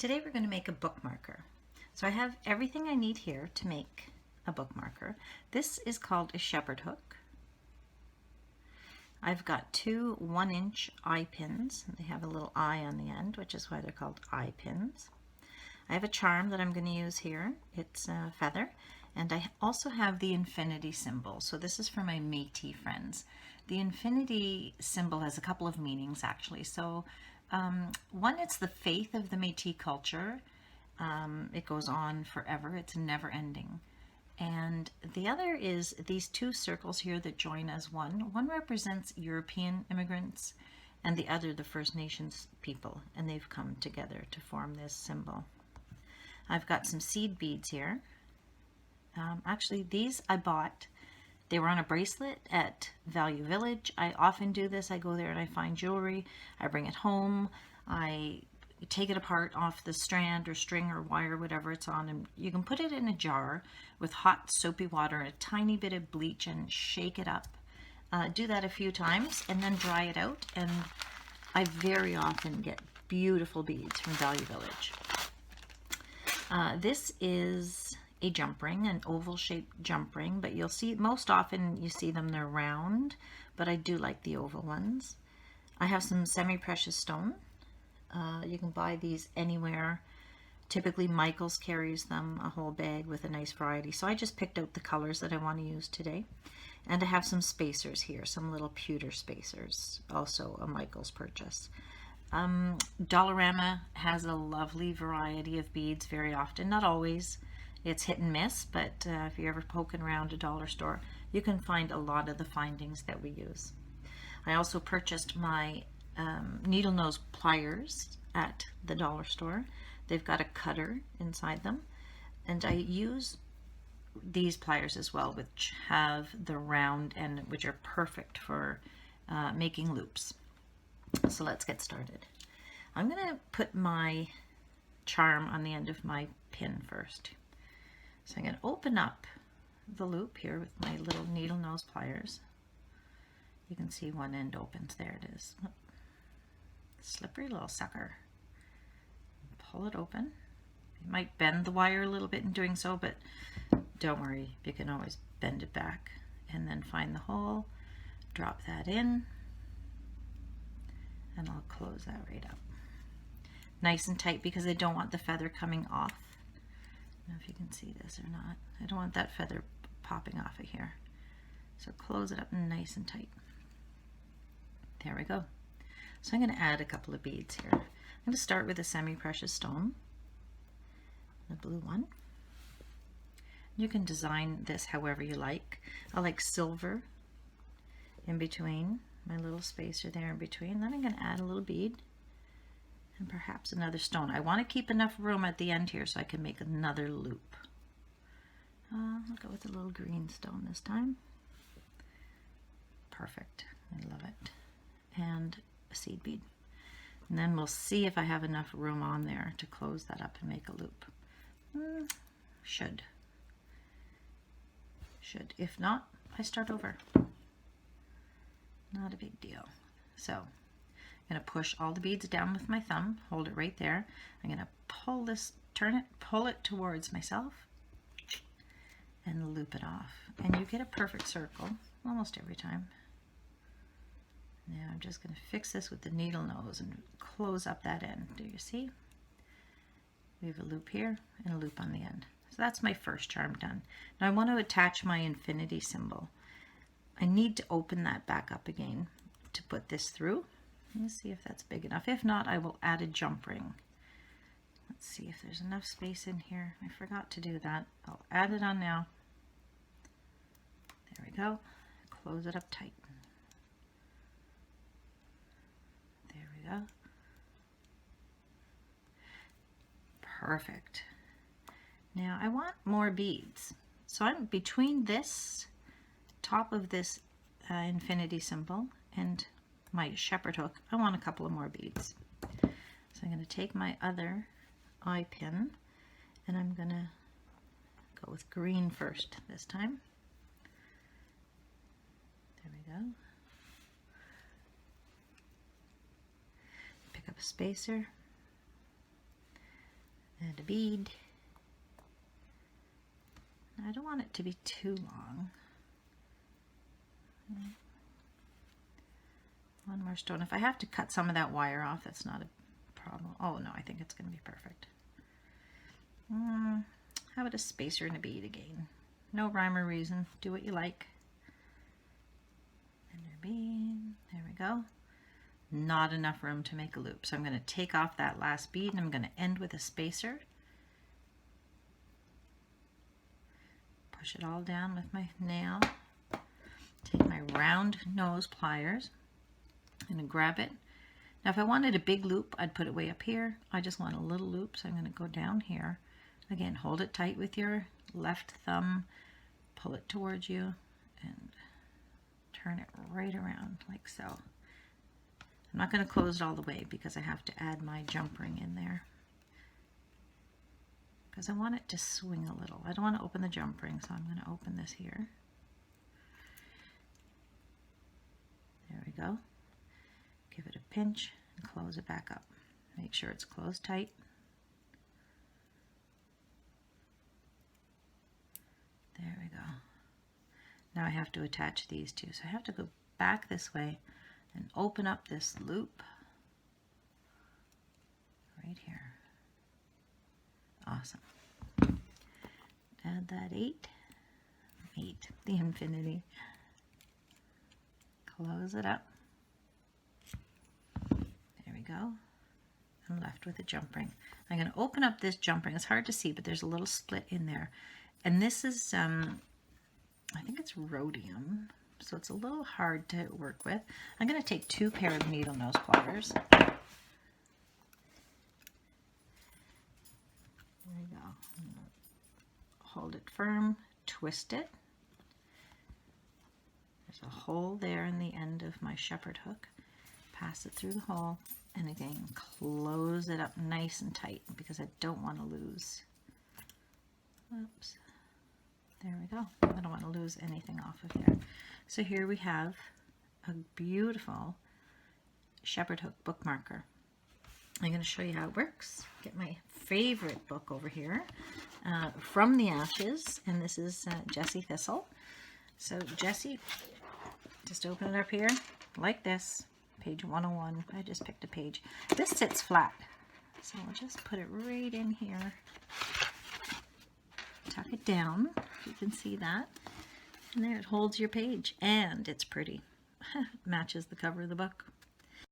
Today we're going to make a bookmarker. So I have everything I need here to make a bookmarker. This is called a shepherd hook. I've got two 1-inch eye pins. They have a little eye on the end, which is why they're called eye pins. I have a charm that I'm going to use here. It's a feather. And I also have the infinity symbol. So this is for my Métis friends. The infinity symbol has a couple of meanings actually. So one, it's the faith of the Métis culture. It goes on forever. It's never ending. And the other is these two circles here that join as one. One represents European immigrants and the other the First Nations people. And they've come together to form this symbol. I've got some seed beads here. Actually, these I bought. They were on a bracelet at Value Village. I often do this. I go there and I find jewelry. I bring it home. I take it apart off the strand or string or wire, whatever it's on, and you can put it in a jar with hot soapy water and a tiny bit of bleach and shake it up. Do that a few times and then dry it out, and I very often get beautiful beads from Value Village. This is a jump ring, an oval shaped jump ring, but you'll see most often you see them, they're round, but I do like the oval ones. I have some semi-precious stone. You can buy these anywhere. Typically Michael's carries them, a whole bag with a nice variety. So I just picked out the colors that I want to use today. And I have some spacers here, some little pewter spacers, also a Michael's purchase. Dollarama has a lovely variety of beads very often, not always. It's hit and miss, but if you're ever poking around a dollar store, you can find a lot of the findings that we use. I also purchased my needle nose pliers at the dollar store. They've got a cutter inside them, and I use these pliers as well, which have the round end, which are perfect for making loops. So let's get started. I'm going to put my charm on the end of my pin first. So I'm going to open up the loop here with my little needle nose pliers. You can see one end opens. There it is. Slippery little sucker. Pull it open. You might bend the wire a little bit in doing so, but don't worry, you can always bend it back. And then find the hole, drop that in, and I'll close that right up. Nice and tight because I don't want the feather coming off. I don't know if you can see this or not. I don't want that feather popping off of here. So close it up nice and tight. There we go. So I'm going to add a couple of beads here. I'm going to start with a semi-precious stone, the blue one. You can design this however you like. I like silver in between, my little spacer there in between. Then I'm going to add a little bead and perhaps another stone. I want to keep enough room at the end here so I can make another loop. I'll go with a little green stone this time. Perfect. I love it. And a seed bead. And then we'll see if I have enough room on there to close that up and make a loop. Should. If not, I start over. Not a big deal. So I'm going to push all the beads down with my thumb, hold it right there. I'm going to pull this, turn it, pull it towards myself and loop it off. And you get a perfect circle almost every time. Now I'm just going to fix this with the needle nose and close up that end. Do you see? We have a loop here and a loop on the end. So that's my first charm done. Now I want to attach my infinity symbol. I need to open that back up again to put this through. Let's see if that's big enough. If not, I will add a jump ring. Let's see if there's enough space in here. I forgot to do that. I'll add it on now. There we go. Close it up tight. There we go. Perfect. Now I want more beads. So I'm between this top of this infinity symbol and my shepherd hook, I want a couple of more beads. So I'm going to take my other eye pin and I'm going to go with green first this time. There we go. Pick up a spacer Add a bead. I don't want it to be too long. One more stone. If I have to cut some of that wire off, that's not a problem. Oh no, I think it's going to be perfect. How about a spacer and a bead again? No rhyme or reason. Do what you like. And a bead. There we go. Not enough room to make a loop. So I'm going to take off that last bead and I'm going to end with a spacer. Push it all down with my nail. Take my round nose pliers and grab it. Now if I wanted a big loop, I'd put it way up here. I just want a little loop, so I'm going to go down here. Again, hold it tight with your left thumb, pull it towards you, and turn it right around like so. I'm not going to close it all the way because I have to add my jump ring in there. Because I want it to swing a little. I don't want to open the jump ring, so I'm going to open this here. There we go. Give it a pinch and close it back up. Make sure it's closed tight. There we go. Now I have to attach these two. So I have to go back this way and open up this loop right here. Awesome. Add that 8, the infinity. Close it up. There we go. I'm left with a jump ring. I'm going to open up this jump ring. It's hard to see, but there's a little split in there. And this is, I think it's rhodium, so it's a little hard to work with. I'm going to take 2 pair of needle nose pliers. There we go. Hold it firm, twist it. There's a hole there in the end of my shepherd hook. Pass it through the hole, and again, close it up nice and tight because I don't want to lose. Oops. There we go. I don't want to lose anything off of there. So here we have a beautiful shepherd hook bookmarker. I'm going to show you how it works. Get my favorite book over here, From the Ashes, and this is Jessie Thistle. So Jessie, just open it up here like this, page 101. I just picked a page. This sits flat, so I'll just put it right in here. Tuck it down, if you can see that. And there, it holds your page, and it's pretty. Matches the cover of the book.